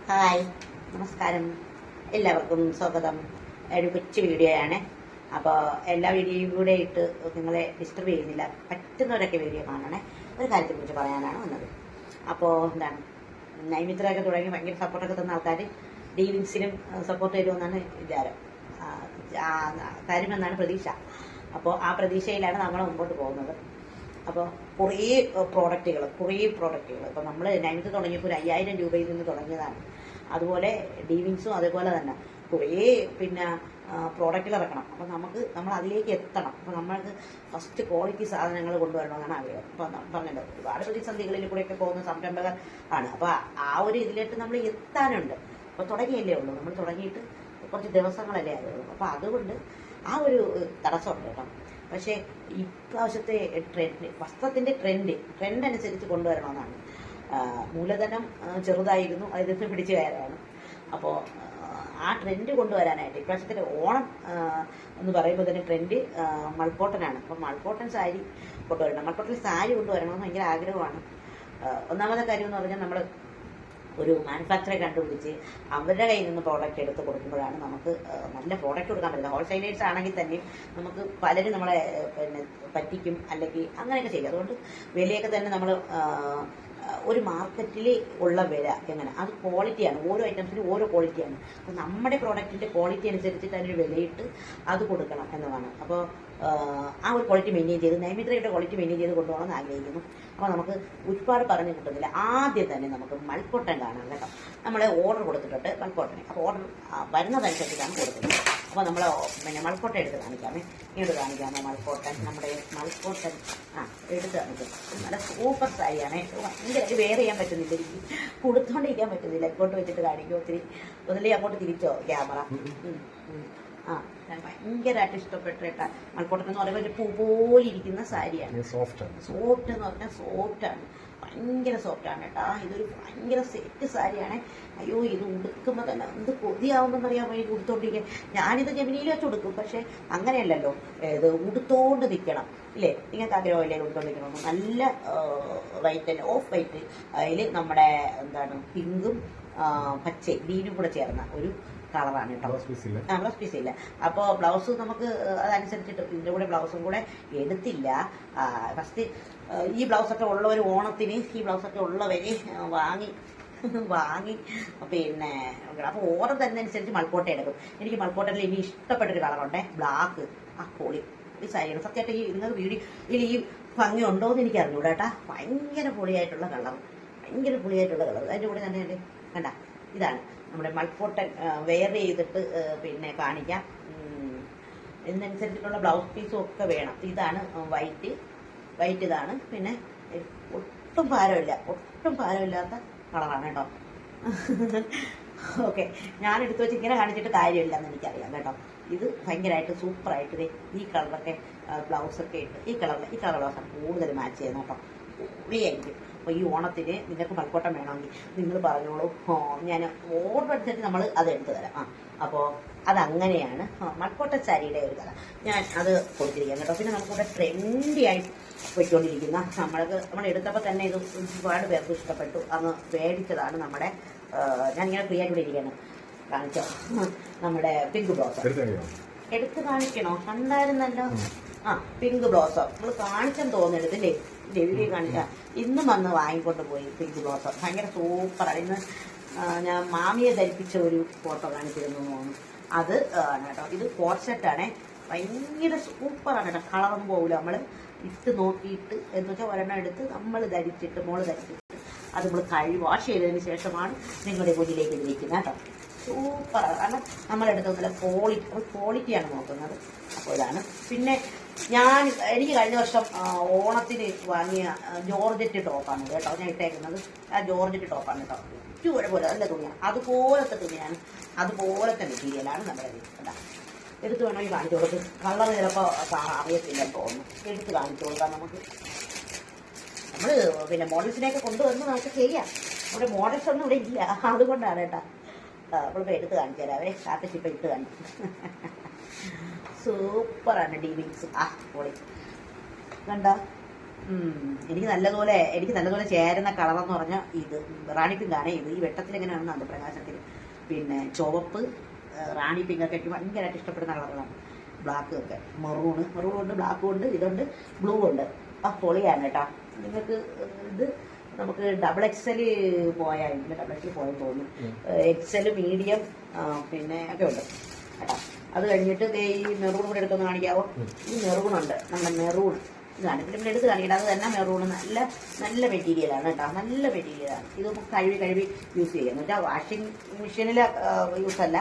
Hi, നമസ്കാരം. എല്ലാവർക്കും സ്വാഗതം. ഒരു കൊച്ചു വീഡിയോയാണ്. അപ്പോൾ എല്ലാ വീഡിയോയും കൂടെ ഇട്ട് നിങ്ങളെ ഡിസ്റ്റർബ് ചെയ്യുന്നില്ല, പറ്റുന്നവരൊക്കെ വീഡിയോ കാണണേ. ഒരു കാര്യത്തെക്കുറിച്ച് പറയാനാണ് വന്നത്. അപ്പോൾ എന്താണ്, നൈമിത്രയൊക്കെ തുടങ്ങി ഭയങ്കര സപ്പോർട്ടൊക്കെ തന്ന ആൾക്കാർ ഡീവിങ്സിനും സപ്പോർട്ട് തരുമെന്നാണ് വിചാരം, തരുമെന്നാണ് പ്രതീക്ഷ. അപ്പോൾ ആ പ്രതീക്ഷയിലാണ് നമ്മൾ മുമ്പോട്ട് പോകുന്നത്. അപ്പോൾ കുറേ പ്രോഡക്റ്റുകൾ ഇപ്പോൾ നമ്മൾ നൈമിത്ത് തുടങ്ങിയപ്പോൾ ഒരു 5000 രൂപയിൽ നിന്ന് തുടങ്ങിയതാണ്. അതുപോലെ ഡീവിങ്സും അതേപോലെ തന്നെ കുറേ പ്രോഡക്റ്റുകൾ ഇറക്കണം. അപ്പോൾ നമ്മൾ അതിലേക്ക് എത്തണം. അപ്പോൾ നമ്മൾക്ക് ഫസ്റ്റ് ക്വാളിറ്റി സാധനങ്ങൾ കൊണ്ടുവരണമെന്നാണ് ആഗ്രഹം. അപ്പോൾ പറഞ്ഞല്ലോ, ഒരുപാട് പ്രതിസന്ധികളിൽ കൂടെയൊക്കെ പോകുന്ന സംരംഭകർ ആണ്. അപ്പോൾ ആ ഒരു ഇതിലേക്ക് നമ്മൾ എത്താനുണ്ട്. അപ്പോൾ തുടങ്ങിയല്ലേ ഉള്ളൂ, നമ്മൾ തുടങ്ങിയിട്ട് കുറച്ച് ദിവസങ്ങളല്ലേ ആയുള്ളൂ. അപ്പോൾ അതുകൊണ്ട് ആ ഒരു തടസ്സമുണ്ട് കേട്ടോ. പക്ഷേ ഇപ്രാവശ്യത്തെ വസ്ത്രത്തിന്റെ ട്രെൻഡ് അനുസരിച്ച് കൊണ്ടുവരണമെന്നാണ്. മൂലധനം ചെറുതായിരുന്നു, അതിൽ നിന്ന് പിടിച്ചു കയറാണ്. അപ്പോൾ ആ ട്രെൻഡ് കൊണ്ടുവരാനായിട്ട് ഇപ്രാവശ്യത്തിന്റെ ഓണം എന്ന് പറയുമ്പോൾ തന്നെ ട്രെൻഡ് മൾക്കോട്ടനാണ്. അപ്പം മൾക്കോട്ടൻ സാരി കൊണ്ടുവരണം. മൾക്കോട്ടൻ സാരി കൊണ്ടുവരണമെന്ന് ഭയങ്കര ആഗ്രഹമാണ്. ഒന്നാമത്തെ കാര്യം എന്ന് പറഞ്ഞാൽ നമ്മൾ ഒരു മാനുഫാക്ചറെ കണ്ടുപിടിച്ച് അവരുടെ കയ്യിൽ നിന്ന് പ്രോഡക്റ്റ് എടുത്ത് കൊടുക്കുമ്പോഴാണ് നമുക്ക് നല്ല പ്രോഡക്റ്റ് കൊടുക്കാൻ പറ്റുന്നത്. ഹോൾസെയിലേഴ്സ് ആണെങ്കിൽ തന്നെയും നമുക്ക് പലരും നമ്മളെ പറ്റിക്കും, അല്ലെങ്കിൽ അങ്ങനെയൊക്കെ ചെയ്യും. അതുകൊണ്ട് വിലയൊക്കെ തന്നെ നമ്മൾ ഒരു മാർക്കറ്റിൽ ഉള്ള വില എങ്ങനെ, അത് ക്വാളിറ്റിയാണ്. ഓരോ ഐറ്റംസിനും ഓരോ ക്വാളിറ്റിയാണ്. അപ്പോൾ നമ്മുടെ പ്രോഡക്റ്റിന്റെ ക്വാളിറ്റി അനുസരിച്ചിട്ട് അതിനൊരു വിലയിട്ട് അത് കൊടുക്കണം എന്നതാണ്. അപ്പോൾ ആ ഒരു ക്വാളിറ്റി മെയിൻറ്റെയിൻ ചെയ്ത് നൈമിത്രയുടെ ക്വാളിറ്റി മെയിൻറ്റെയിൻ ചെയ്ത് കൊണ്ടുപോകണമെന്ന് ആഗ്രഹിക്കുന്നു. അപ്പോൾ നമുക്ക് ഒരുപാട് പറഞ്ഞു കിട്ടുന്നില്ല. ആദ്യം തന്നെ നമുക്ക് മൾക്കോട്ടൻ കാണാം കേട്ടോ. നമ്മൾ ഓർഡർ കൊടുത്തിട്ടുണ്ട് മൾക്കോട്ടനെ. അപ്പോൾ ഓർഡർ വരുന്നതനുസരിച്ചിട്ടാണ് കൊടുക്കുന്നത്. അപ്പോൾ നമ്മൾ മൾക്കോട്ടൻ എടുത്ത് കാണിക്കാമേ. ഇങ്ങോട്ട് കാണിക്കാമോ മൾക്കോട്ടൻ? നമ്മുടെ മൾക്കോട്ടൻ എടുത്ത് കാണിക്കും. നല്ല സൂപ്പർ സാരിയാണ്. ഭയങ്കര വേറെ ചെയ്യാൻ പറ്റുന്നില്ല, എനിക്ക് കൊടുത്തോണ്ടിരിക്കാൻ പറ്റുന്നില്ല. ഇങ്ങോട്ട് വെച്ചിട്ട് കാണിക്കും. ഒന്നില്ലേ അങ്ങോട്ട് തിരിച്ചോ ക്യാമറ. ഞാൻ ഭയങ്കരമായിട്ട് ഇഷ്ടപ്പെട്ട മൾക്കോട്ടൻ എന്ന് പറയുമ്പോൾ ഒരു പൂ പോലെ ഇരിക്കുന്ന സാരിയാണ്. സോഫ്റ്റ് എന്ന് പറഞ്ഞാൽ സോഫ്റ്റാണ്, ഭയങ്കര സോഫ്റ്റാണ് കേട്ടോ. ഇതൊരു ഭയങ്കര സെറ്റ് സാരിയാണ്. അയ്യോ, ഇത് ഉടുക്കുമ്പോൾ തന്നെ എന്ത് കൊതിയാവുമെന്നറിയാമോ ഈ ഉടുത്തോണ്ടിരിക്കാൻ. ഞാനിത് ജമിനിയിൽ വെച്ച് ഉടുക്കും, പക്ഷെ അങ്ങനെയല്ലല്ലോ, ഇത് ഉടുത്തോണ്ട് നിൽക്കണം ഇല്ലേ? നിങ്ങൾക്ക് ആഗ്രഹമല്ലേ ഉടുത്തോണ്ടിരിക്കണമെന്ന്? നല്ല വൈറ്റ് തന്നെ, ഓഫ് വൈറ്റ്, അതിൽ നമ്മുടെ എന്താണ് പിങ്കും പച്ചയും ഗ്രീനും കൂടെ ചേർന്ന ഒരു കളറാണ് കേട്ടോ. ബ്ലൗസ് പീസ് ഇല്ല. അപ്പോൾ ബ്ലൗസ് നമുക്ക് അതനുസരിച്ചിട്ട് ഇതിൻ്റെ കൂടെ ബ്ലൗസും കൂടെ എടുത്തില്ല. ഫസ്റ്റ് ഈ ബ്ലൗസൊക്കെ ഉള്ളവർ ഓണത്തിന് ഈ ബ്ലൗസൊക്കെ ഉള്ളവർ വാങ്ങി അപ്പോൾ ഓർഡർ തന്നെ അനുസരിച്ച് മൾക്കോട്ട എടുക്കും. എനിക്ക് മൾക്കോട്ടയിൽ ഇനി ഇഷ്ടപ്പെട്ടൊരു കളറുണ്ടേ, ബ്ലാക്ക്. പൊളി ഈ സാരിയാണ് സത്യമായിട്ട്. ഈ നിങ്ങൾ വീഡിയോയിൽ ഈ ഭംഗി ഉണ്ടോ എന്ന് എനിക്ക് അറിഞ്ഞൂടാ കേട്ടാ. ഭയങ്കര പൊളിയായിട്ടുള്ള കളർ. അതിൻ്റെ കൂടെ തന്നെ കണ്ട, ഇതാണ് നമ്മുടെ മൾക്കോട്ടൻ. വെയർ ചെയ്തിട്ട് കാണിക്കാം. ഇതിനനുസരിച്ചിട്ടുള്ള ബ്ലൗസ് പീസും ഒക്കെ വേണം. ഇതാണ് വൈറ്റ് ഇതാണ്. പിന്നെ ഒട്ടും ഭാരമില്ലാത്ത കളറാണ് കേട്ടോ. ഓക്കെ, ഞാൻ എടുത്തു വെച്ച് ഇങ്ങനെ കാണിച്ചിട്ട് കാര്യമില്ല എന്ന് എനിക്കറിയാം കേട്ടോ. ഇത് ഭയങ്കരമായിട്ട് സൂപ്പറായിട്ട് ഈ കളറൊക്കെ ബ്ലൗസൊക്കെ ഇട്ട് ഈ കളർ ബ്ലൗസാണ് കൂടുതൽ മാച്ച് ചെയ്യുന്നത് കേട്ടോ. പൊളിയായിരിക്കും. അപ്പോൾ ഈ ഓണത്തിന് നിങ്ങൾക്ക് മൾക്കോട്ടൻ വേണമെങ്കിൽ നിങ്ങൾ പറഞ്ഞോളൂ, ഞാൻ ഓർഡർ എടുത്തിട്ട് നമ്മൾ അത് എടുത്തു തരാം. അപ്പോൾ അതങ്ങനെയാണ് മൾക്കോട്ടൻ സാരിയുടെ ഒരു കഥ. ഞാൻ അത് കൊടുത്തിരിക്കാം കേട്ടോ. പിന്നെ നമുക്കിവിടെ ട്രെൻഡിയായി പോയിക്കൊണ്ടിരിക്കുന്ന നമ്മൾ എടുത്തപ്പോൾ തന്നെ ഇത് ഒരുപാട് പേർക്ക് ഇഷ്ടപ്പെട്ടു. അന്ന് മേടിച്ചതാണ് നമ്മുടെ, ഞാനിങ്ങനെ ഫ്രീ ആയിട്ട് ഇവിടെ ഇരിക്കുകയാണ്. കാണിച്ചോ, നമ്മുടെ പിങ്ക് ബ്ലൗസം എടുത്ത് കാണിക്കണോ? കണ്ടായിരുന്നല്ലോ. പിങ്ക് ബ്ലൗസം നമ്മൾ കാണിച്ചെന്ന് തോന്നരുതല്ലേ, വീഡിയോ കാണിക്കാം. ഇന്നും വന്ന് വാങ്ങിക്കൊണ്ട് പോയി പിങ്ക് ബ്ലൗസം. ഭയങ്കര സൂപ്പറാണ്. ഇന്ന് ഞാൻ മാമിയെ ധരിപ്പിച്ച ഒരു ഫോട്ടോ കാണിച്ചിരുന്നു തോന്നുന്നു. അത് ആണ് കേട്ടോ. ഇത് കോട്ട് സെറ്റാണേ. ഭയങ്കര സൂപ്പറാണ് കേട്ടോ. കളറും പോകില്ല. നമ്മൾ ഇട്ട് നോക്കിയിട്ട് എന്ന് വെച്ചാൽ ഒരെണ്ണം എടുത്ത് നമ്മൾ ധരിച്ചിട്ട് മോള് ധരിച്ചിട്ട് അത് നമ്മൾ വാഷ് ചെയ്തതിന് ശേഷമാണ് നിങ്ങളുടെ മുന്നിലേക്ക് ഇരിക്കുന്നത് കേട്ടോ. സൂപ്പറാണ്. കാരണം നമ്മളെടുത്ത് നല്ല ക്വാളിറ്റിയാണ് നോക്കുന്നത്. അപ്പോൾ ഇതാണ്. പിന്നെ എനിക്ക് കഴിഞ്ഞ വർഷം ഓണത്തിന് വാങ്ങിയ ജോർജറ്റ് ടോപ്പാണ് കേട്ടോ ഞാൻ ഇട്ടേക്കുന്നത്. ആ ജോർജറ്റ് ടോപ്പാണ് കേട്ടോ. കുഴപ്പമില്ല, നല്ല തുണിയാണ്. അതുപോലത്തെ തുണിയാണ്, അതുപോലത്തെ മെറ്റീരിയലാണ് നമ്മുടെ കേട്ടോ. എടുത്ത് വേണമെങ്കിൽ കാണിച്ചു കൊടുക്കും. കളർ ചിലപ്പോൾ അറിയത്തില്ലെന്ന് തോന്നുന്നു. എടുത്ത് കാണിച്ചു കൊടുക്കാം നമുക്ക്. നമ്മൾ മോഡൽസിനെയൊക്കെ കൊണ്ടുവന്ന് നമുക്ക് ചെയ്യാം. നമ്മുടെ മോഡൽസ് ഒന്നും ഇവിടെ ഇല്ല, അതുകൊണ്ടാണ് കേട്ടോ. നമ്മളിപ്പോൾ എടുത്ത് കാണിച്ചു തരാവേ. കാർട്ടിഷിപ്പം ഇട്ട് കാണിക്കും. സൂപ്പറാണ് ഡീവിങ്സ്. പൊളി കണ്ടോ. എനിക്ക് നല്ലതുപോലെ ചേരുന്ന കളർ എന്ന് പറഞ്ഞാൽ ഇത് റാണി പിങ്കാണ്. ഇത് ഈ വെട്ടത്തിൽ എങ്ങനെയാണെന്ന് അത് പ്രകാശത്തിൽ. പിന്നെ ചുവപ്പ്, റാണി പിങ്കൊക്കെ എനിക്ക് ഭയങ്കരമായിട്ട് ഇഷ്ടപ്പെടുന്ന കളറുകളാണ്. ബ്ലാക്ക് ഒക്കെ, മെറൂണുണ്ട്, ബ്ലാക്കും ഉണ്ട്, ഇതുണ്ട്, ബ്ലൂ ഉണ്ട്. പൊളിയാണ് കേട്ടോ. നിങ്ങൾക്ക് ഇത് നമുക്ക് ഡബിൾ എക്സൽ പോയാൽ ഡബിൾ എക്സൽ പോയെന്ന് തോന്നുന്നു. എക്സൽ, മീഡിയം പിന്നെ ഒക്കെ ഉണ്ട് കേട്ടോ. അത് കഴിഞ്ഞിട്ട് ഈ മെറൂൺ കൂടെ എടുത്തൊന്ന് കാണിക്കാവോ? ഈ മെറൂണുണ്ട്, നമ്മുടെ മെറൂൺ ഇതാണ്. പിന്നെ എടുത്ത് കാണിക്കട്ടെ. അത് തന്നെ മെറൂൺ നല്ല മെറ്റീരിയലാണ് കേട്ടോ. നല്ല മെറ്റീരിയലാണ്. ഇത് കഴുകി യൂസ് ചെയ്യാം. എന്ന് വെച്ചാൽ വാഷിംഗ് മെഷീനിലെ യൂസ് അല്ല,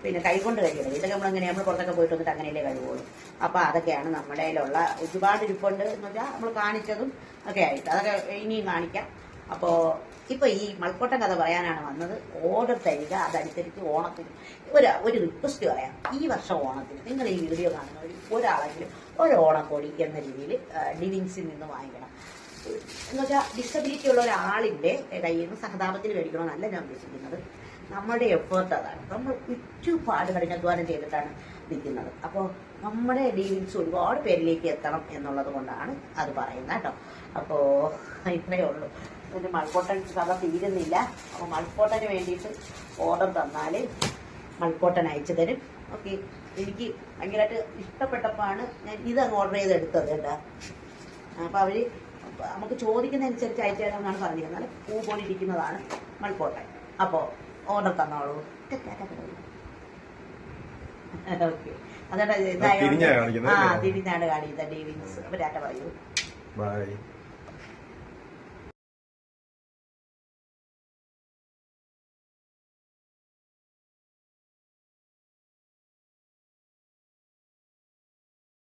പിന്നെ കൈകൊണ്ട് കഴിയുന്നത്. ഇതൊക്കെ നമ്മൾ പുറത്തൊക്കെ പോയിട്ട് വന്നിട്ട് അങ്ങനെയല്ലേ കഴിവുള്ളൂ. അപ്പോൾ അതൊക്കെയാണ് നമ്മുടെ കയ്യിലുള്ള ഒരുപാട് ഇരിപ്പുണ്ട്. എന്ന് വെച്ചാൽ നമ്മൾ കാണിച്ചതും ഒക്കെ ആയിട്ട് അതൊക്കെ ഇനിയും കാണിക്കാം. അപ്പോൾ ഇപ്പോൾ ഈ മൾക്കോട്ടൻ കഥ പറയാനാണ് വന്നത്. ഓർഡർ തരിക, അതനുസരിച്ച് ഓണത്തിന് ഒരു റിക്വസ്റ്റ് പറയാം. ഈ വർഷം ഓണത്തിന് നിങ്ങൾ ഈ വീഡിയോ കാണുന്ന ഒരാളെങ്കിലും ഒരു ഓണക്കോടി എന്ന രീതിയിൽ ഡിവിങ്സിൽ നിന്ന് വാങ്ങിക്കണം. എന്ന് വെച്ചാൽ ഡിസബിലിറ്റി ഉള്ള ഒരാളിൻ്റെ കയ്യിൽ നിന്ന് സഹതാപത്തിൽ മേടിക്കണമെന്നല്ല ഞാൻ ഉദ്ദേശിക്കുന്നത്. നമ്മുടെ എഫേർട്ട് അതാണ്. നമ്മൾ ഒരുപാട് കഠിനാധ്വാനം ചെയ്തിട്ടാണ് നിൽക്കുന്നത്. അപ്പോൾ നമ്മുടെ ഡീലിങ്സ് ഒരുപാട് പേരിലേക്ക് എത്തണം എന്നുള്ളത് കൊണ്ടാണ് അത് പറയുന്നത് കേട്ടോ. അപ്പോൾ ഇത്രയേ ഉള്ളൂ. പിന്നെ മൾക്കോട്ടൻ കഥ തീരുന്നില്ല. അപ്പോൾ മൾക്കോട്ടന് വേണ്ടിയിട്ട് ഓർഡർ തന്നാൽ മൾക്കോട്ടൻ അയച്ചു തരും. ഓക്കെ, എനിക്ക് ഭയങ്കരമായിട്ട് ഇഷ്ടപ്പെട്ടപ്പോഴാണ് ഞാൻ ഇതങ്ങ് ഓർഡർ ചെയ്തെടുത്തത് കേട്ടോ. അപ്പോൾ അവർ നമുക്ക് ചോദിക്കുന്നതനുസരിച്ച് അയച്ചു തരാമെന്നാണ് പറഞ്ഞിരുന്നത്. പൂ പോലെ ഇരിക്കുന്നതാണ് മൾക്കോട്ടൻ. അപ്പോൾ ഓർഡർ തന്നോളൂ. ഓക്കെ, അതാണ് തിരിഞ്ഞാണ് കാണിക്കുന്നത് ഡീവിങ്സ്. അപ്പോൾ ടാറ്റ പറയൂ. ബൈ.